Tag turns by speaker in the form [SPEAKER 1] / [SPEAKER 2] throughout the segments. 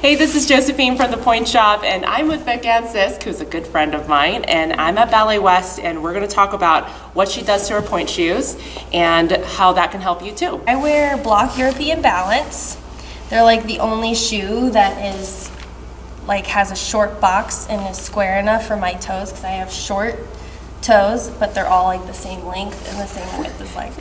[SPEAKER 1] Hey, this is Josephine from the Pointe shop, and I'm with Beckanne Sisk, who's a good friend of mine, and I'm at Ballet West, and we're going to talk about what she does to her pointe shoes and how that can help you too.
[SPEAKER 2] I wear Block European Balance. They're like the only shoe that is like has a short box and is square enough for my toes because I have short toes, but they're all like the same length and the same width as like.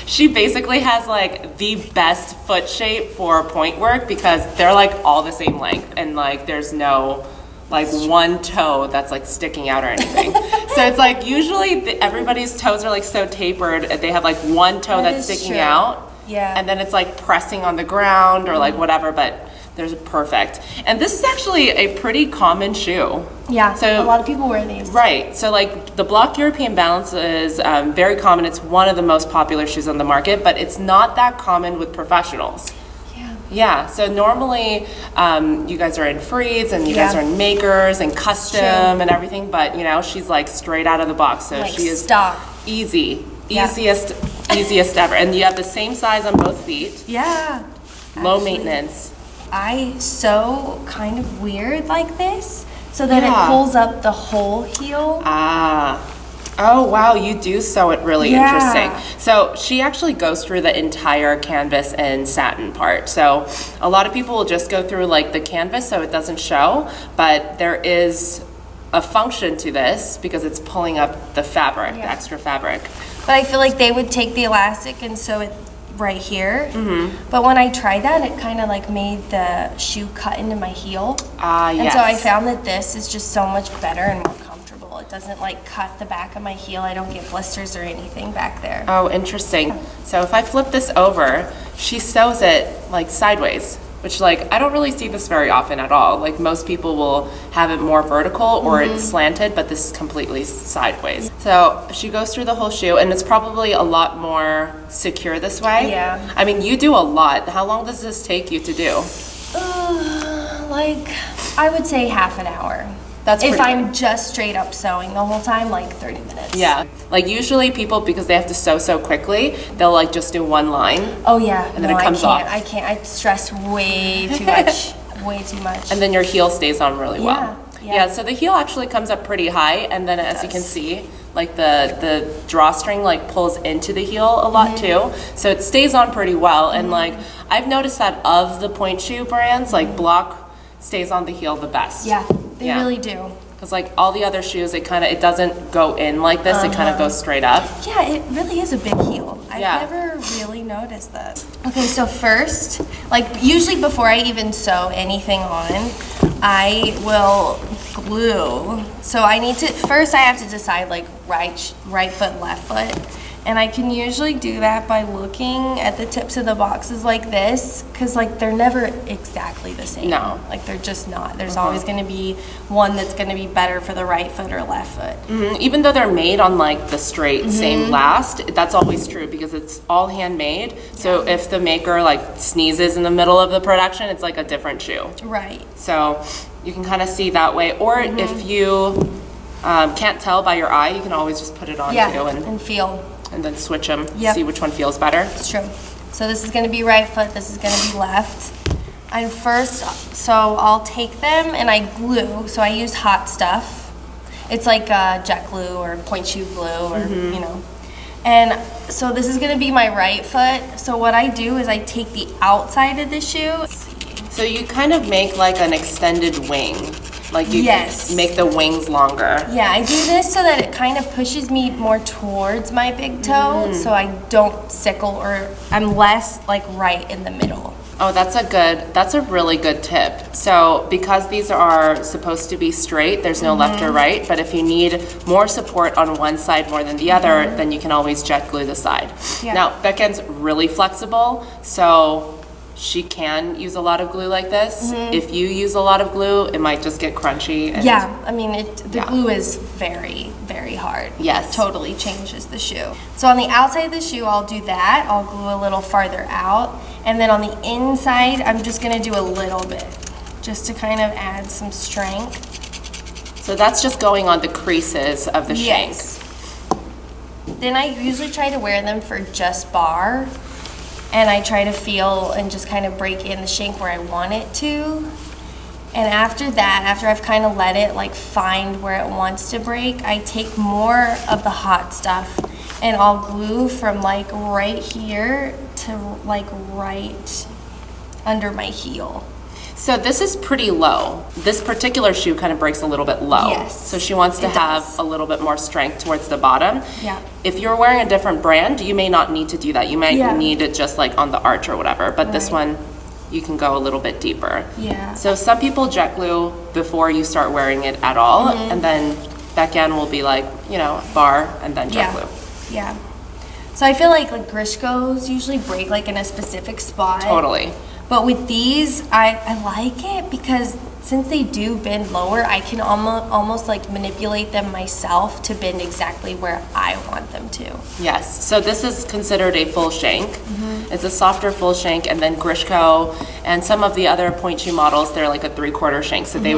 [SPEAKER 1] She basically has like the best foot shape for pointe work because they're like all the same length and like there's no like one toe that's like sticking out or anything. So it's like usually everybody's toes are like so tapered, they have like one toe that's sticking
[SPEAKER 2] true.
[SPEAKER 1] out.
[SPEAKER 2] Yeah.
[SPEAKER 1] And then it's like pressing on the ground or like whatever, but there's a perfect. And this is actually a pretty common shoe.
[SPEAKER 2] Yeah,
[SPEAKER 1] so
[SPEAKER 2] a lot of people wear these.
[SPEAKER 1] Right, so like the Block European Balance is very common. It's one of the most popular shoes on the market, but it's not that common with professionals. Yeah, so normally you guys are in freeze and you guys are in makers and custom and everything, but you know, she's like straight out of the box. So
[SPEAKER 2] like
[SPEAKER 1] she is
[SPEAKER 2] stock.
[SPEAKER 1] easiest ever. And you have the same size on both feet.
[SPEAKER 2] Yeah.
[SPEAKER 1] Low maintenance.
[SPEAKER 2] I sew kind of weird like this so that it pulls up the whole heel.
[SPEAKER 1] Oh wow, you do sew it really interesting. So she actually goes through the entire canvas and satin part. So a lot of people will just go through like the canvas so it doesn't show, but there is a function to this because it's pulling up the fabric, the extra fabric.
[SPEAKER 2] But I feel like they would take the elastic and sew it right here. But when I tried that, it kind of like made the shoe cut into my heel. And so I found that this is just so much better and more comfortable. It doesn't like cut the back of my heel. I don't get blisters or anything back there.
[SPEAKER 1] Oh, interesting. So if I flip this over, she sews it like sideways, which like I don't really see this very often at all. Like most people will have it more vertical or it's slanted, but this is completely sideways. So she goes through the whole shoe and it's probably a lot more secure this way.
[SPEAKER 2] Yeah.
[SPEAKER 1] I mean, you do a lot. How long does this take you to do?
[SPEAKER 2] Like I would say half an hour.
[SPEAKER 1] That's
[SPEAKER 2] if I'm just straight up sewing the whole time, like 30 minutes.
[SPEAKER 1] Yeah, like usually people, because they have to sew so quickly, they'll like just do one line.
[SPEAKER 2] Oh yeah,
[SPEAKER 1] and then it comes off.
[SPEAKER 2] I can't. I stress way too much, way too much.
[SPEAKER 1] And then your heel stays on really well.
[SPEAKER 2] Yeah.
[SPEAKER 1] So the heel actually comes up pretty high, and then as you can see, like the drawstring like pulls into the heel a lot too, so it stays on pretty well. And like I've noticed that of the pointe shoe brands, like Block stays on the heel the best.
[SPEAKER 2] Yeah, they really do.
[SPEAKER 1] Because like all the other shoes, it doesn't go in like this. It kind of goes straight up.
[SPEAKER 2] Yeah, it really is a big heel. I've never really noticed that. Okay, so first, like usually before I even sew anything on, I will glue. So I have to decide like right foot, left foot. And I can usually do that by looking at the tips of the boxes like this, because like they're never exactly the same.
[SPEAKER 1] No.
[SPEAKER 2] Like they're just not. There's always going to be one that's going to be better for the right foot or left foot.
[SPEAKER 1] Even though they're made on like the straight same last, that's always true because it's all handmade. So if the maker like sneezes in the middle of the production, it's like a different shoe.
[SPEAKER 2] Right.
[SPEAKER 1] So you can kind of see that way. Or if you can't tell by your eye, you can always just put it on too
[SPEAKER 2] and feel.
[SPEAKER 1] And then switch them, see which one feels better.
[SPEAKER 2] It's true. So this is going to be right foot, this is going to be left. And first, so I'll take them and I glue. So I use hot stuff. It's like jet glue or point shoe glue or, you know. And so this is going to be my right foot. So what I do is I take the outside of the shoe.
[SPEAKER 1] So you kind of make like an extended wing. Like you make the wings longer.
[SPEAKER 2] Yeah, I do this so that it kind of pushes me more towards my big toe, so I don't sickle or I'm less like right in the middle.
[SPEAKER 1] Oh, that's a really good tip. So because these are supposed to be straight, there's no left or right, but if you need more support on one side more than the other, then you can always jet glue the side. Now, Beckanne's really flexible, so she can use a lot of glue like this. If you use a lot of glue, it might just get crunchy. And
[SPEAKER 2] I mean, the glue is very, very hard.
[SPEAKER 1] Yes.
[SPEAKER 2] It totally changes the shoe. So on the outside of the shoe, I'll do that. I'll glue a little farther out. And then on the inside, I'm just gonna do a little bit, just to kind of add some strength.
[SPEAKER 1] So that's just going on the creases of the shank.
[SPEAKER 2] Then I usually try to wear them for just bar. and I try to feel and just kind of break in the shank where I want it to. And after that, after I've kind of let it like find where it wants to break, I take more of the hot stuff and I'll glue from like right here to like right under my heel.
[SPEAKER 1] So this is pretty low. This particular shoe kind of breaks a little bit low.
[SPEAKER 2] Yes,
[SPEAKER 1] so she wants to have
[SPEAKER 2] does.
[SPEAKER 1] a little bit more strength towards the bottom.
[SPEAKER 2] Yeah.
[SPEAKER 1] If you're wearing a different brand, you may not need to do that. You might
[SPEAKER 2] Yeah.
[SPEAKER 1] need it just like on the arch or whatever. But this
[SPEAKER 2] Right.
[SPEAKER 1] one, you can go a little bit deeper.
[SPEAKER 2] Yeah.
[SPEAKER 1] So some people jet glue before you start wearing it at all. And then Beckanne will be like, you know, bar and then jet
[SPEAKER 2] Yeah.
[SPEAKER 1] glue.
[SPEAKER 2] Yeah. So I feel like Grishkos usually break like in a specific spot.
[SPEAKER 1] Totally.
[SPEAKER 2] But with these, I like it because since they do bend lower, I can almost like manipulate them myself to bend exactly where I want them to.
[SPEAKER 1] Yes, so this is considered a full shank. It's a softer full shank, and then Grishko and some of the other point shoe models, they're like a 3/4 shank, so they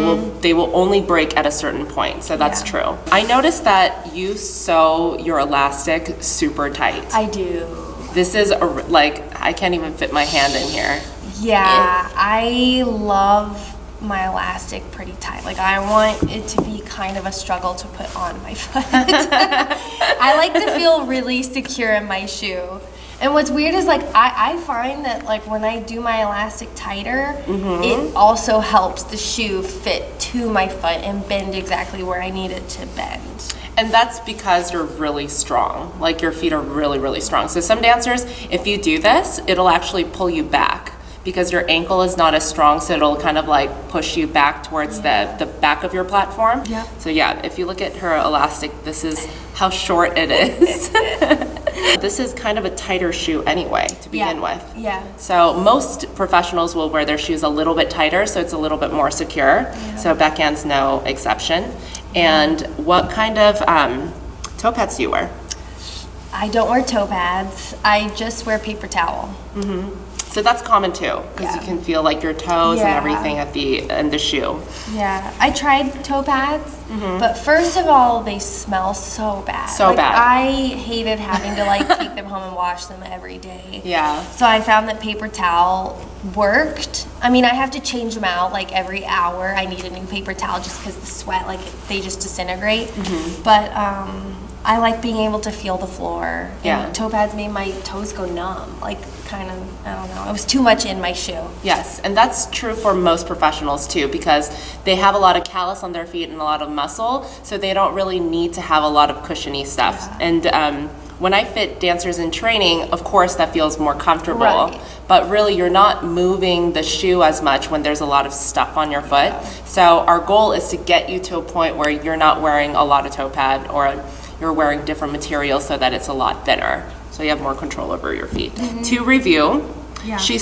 [SPEAKER 1] will only break at a certain point. So that's
[SPEAKER 2] Yeah.
[SPEAKER 1] true. I noticed that you sew your elastic super tight.
[SPEAKER 2] I do.
[SPEAKER 1] This is like I can't even fit my hand in here.
[SPEAKER 2] Yeah, I love my elastic pretty tight. Like I want it to be kind of a struggle to put on my foot. I like to feel really secure in my shoe. And what's weird is like I find that like when I do my elastic tighter, it also helps the shoe fit to my foot and bend exactly where I need it to bend.
[SPEAKER 1] And that's because you're really strong. Like your feet are really, really strong. So some dancers, if you do this, it'll actually pull you back because your ankle is not as strong, so it'll kind of like push you back towards the back of your platform.
[SPEAKER 2] Yeah.
[SPEAKER 1] So yeah, if you look at her elastic, this is how short it is. This is kind of a tighter shoe anyway to begin with.
[SPEAKER 2] Yeah.
[SPEAKER 1] So most professionals will wear their shoes a little bit tighter, so it's a little bit more secure. So Beckanne's no exception. And what kind of toe pads do you wear?
[SPEAKER 2] I don't wear toe pads. I just wear paper towel.
[SPEAKER 1] So that's common too, because you
[SPEAKER 2] Yeah.
[SPEAKER 1] can feel like your toes and
[SPEAKER 2] Yeah.
[SPEAKER 1] everything at the end the shoe.
[SPEAKER 2] Yeah, I tried toe pads, but first of all, they smell so bad.
[SPEAKER 1] So
[SPEAKER 2] like,
[SPEAKER 1] bad.
[SPEAKER 2] I hated having to like take them home and wash them every day.
[SPEAKER 1] Yeah.
[SPEAKER 2] So I found that paper towel worked. I mean, I have to change them out like every hour. I need a new paper towel just because the sweat, like they just disintegrate. But I like being able to feel the floor.
[SPEAKER 1] Yeah.
[SPEAKER 2] And toe pads made my toes go numb. Like kind of, I don't know. It was too much in my shoe.
[SPEAKER 1] Yes, and that's true for most professionals too, because they have a lot of callus on their feet and a lot of muscle, so they don't really need to have a lot of cushiony stuff.
[SPEAKER 2] Yeah.
[SPEAKER 1] And when I fit dancers in training, of course that feels more comfortable,
[SPEAKER 2] Right.
[SPEAKER 1] but really you're not moving the shoe as much when there's a lot of stuff on your foot. So our goal is to get you to a point where you're not wearing a lot of toe pad or you're wearing different materials so that it's a lot thinner. So you have more control over your feet. To review,
[SPEAKER 2] Yeah.
[SPEAKER 1] she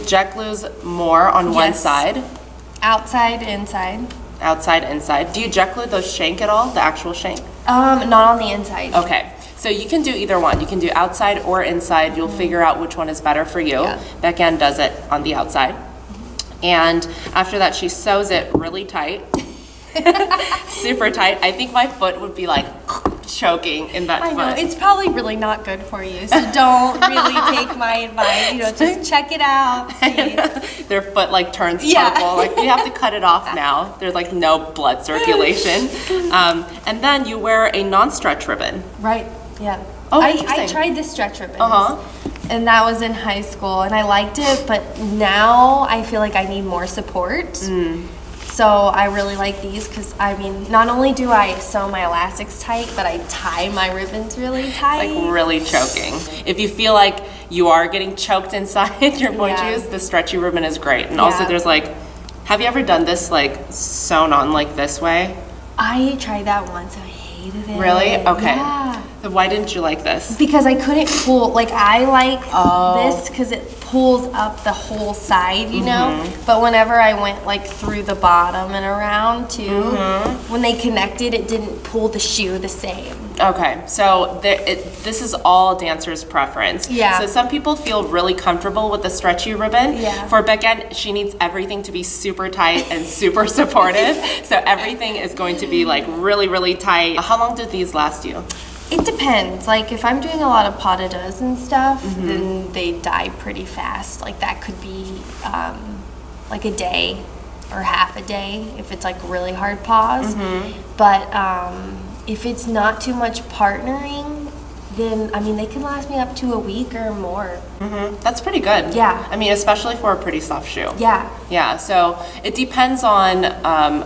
[SPEAKER 1] jet glues more on one
[SPEAKER 2] Yes.
[SPEAKER 1] side,
[SPEAKER 2] Outside, inside.
[SPEAKER 1] outside, inside. Do you jet glue the shank at all, the actual shank?
[SPEAKER 2] Not on the inside.
[SPEAKER 1] Okay, so you can do either one. You can do outside or inside. You'll figure out which one is better for you.
[SPEAKER 2] Yeah.
[SPEAKER 1] Beckanne does it on the outside. And after that, she sews it really tight. Super tight. I think my foot would be like choking in that
[SPEAKER 2] I
[SPEAKER 1] foot.
[SPEAKER 2] know, it's probably really not good for you, so don't really take my advice. You know, just check it out. See.
[SPEAKER 1] Their foot like turns
[SPEAKER 2] Yeah.
[SPEAKER 1] purple. Like you have to cut it off now. There's like no blood circulation. And then you wear a non-stretch ribbon.
[SPEAKER 2] Right, yeah.
[SPEAKER 1] Oh,
[SPEAKER 2] I
[SPEAKER 1] interesting.
[SPEAKER 2] tried the stretch ribbons.
[SPEAKER 1] Uh-huh.
[SPEAKER 2] And that was in high school, and I liked it, but now I feel like I need more support. So I really like these because, I mean, not only do I sew my elastics tight, but I tie my ribbons really tight.
[SPEAKER 1] Like really choking. If you feel like you are getting choked inside your point
[SPEAKER 2] Yeah.
[SPEAKER 1] shoes, the stretchy ribbon is great. And also
[SPEAKER 2] Yeah.
[SPEAKER 1] there's like, have you ever done this like sewn on like this way?
[SPEAKER 2] I tried that once, and I hated it.
[SPEAKER 1] Really? Okay.
[SPEAKER 2] Yeah.
[SPEAKER 1] Then why didn't you like this?
[SPEAKER 2] Because I couldn't pull, like I like
[SPEAKER 1] Oh.
[SPEAKER 2] this because it pulls up the whole side, you know? But whenever I went like through the bottom and around too, when they connected, it didn't pull the shoe the same.
[SPEAKER 1] Okay, so this is all dancers' preference.
[SPEAKER 2] Yeah.
[SPEAKER 1] So some people feel really comfortable with the stretchy ribbon.
[SPEAKER 2] Yeah.
[SPEAKER 1] For Beckanne, she needs everything to be super tight and super supportive. So everything is going to be like really, really tight. How long do these last you?
[SPEAKER 2] It depends. Like if I'm doing a lot of pas de deux and stuff, then they die pretty fast. Like that could be like a day or half a day if it's like really hard pause. But if it's not too much partnering, then I mean they can last me up to a week or more.
[SPEAKER 1] That's pretty good.
[SPEAKER 2] Yeah.
[SPEAKER 1] I mean, especially for a pretty soft shoe.
[SPEAKER 2] Yeah.
[SPEAKER 1] Yeah, so it depends on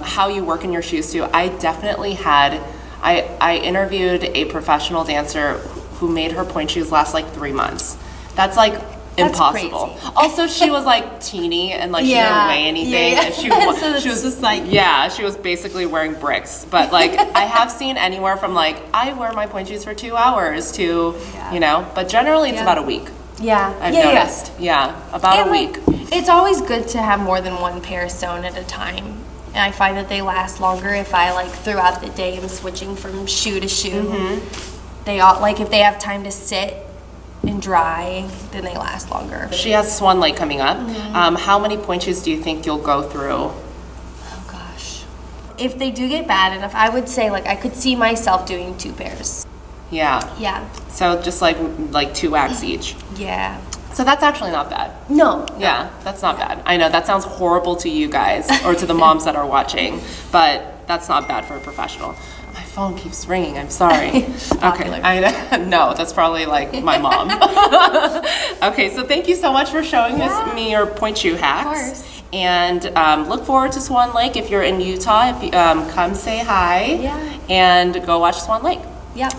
[SPEAKER 1] how you work in your shoes too. I definitely had, I interviewed a professional dancer who made her pointe shoes last like 3 months. That's like impossible.
[SPEAKER 2] Crazy.
[SPEAKER 1] Also, she was like teeny and like she didn't weigh anything. And she was just like, yeah, she was basically wearing bricks. But like I have seen anywhere from like, I wear my pointe shoes for 2 hours to, you know, but generally it's about a week.
[SPEAKER 2] Yeah.
[SPEAKER 1] I've noticed. Yeah, about a week.
[SPEAKER 2] It's always good to have more than one pair sewn at a time. And I find that they last longer if I like throughout the day am switching from shoe to shoe. They all like if they have time to sit and dry, then they last longer.
[SPEAKER 1] She has Swan Lake coming up. How many pointe shoes do you think you'll go through?
[SPEAKER 2] Oh gosh. If they do get bad enough, I would say like I could see myself doing 2 pairs.
[SPEAKER 1] Yeah.
[SPEAKER 2] Yeah.
[SPEAKER 1] So just like 2 wax each.
[SPEAKER 2] Yeah.
[SPEAKER 1] So that's actually not bad.
[SPEAKER 2] No.
[SPEAKER 1] Yeah, that's not bad. I know that sounds horrible to you guys or to the moms that are watching, but that's not bad for a professional. My phone keeps ringing. I'm sorry.
[SPEAKER 2] Popular.
[SPEAKER 1] Okay. No, that's probably like my mom. Okay, so thank you so much for showing me your pointe shoe hacks.
[SPEAKER 2] Of course.
[SPEAKER 1] And look forward to Swan Lake if you're in Utah. If you come say hi.
[SPEAKER 2] Yeah.
[SPEAKER 1] And go watch Swan Lake.
[SPEAKER 2] Yep.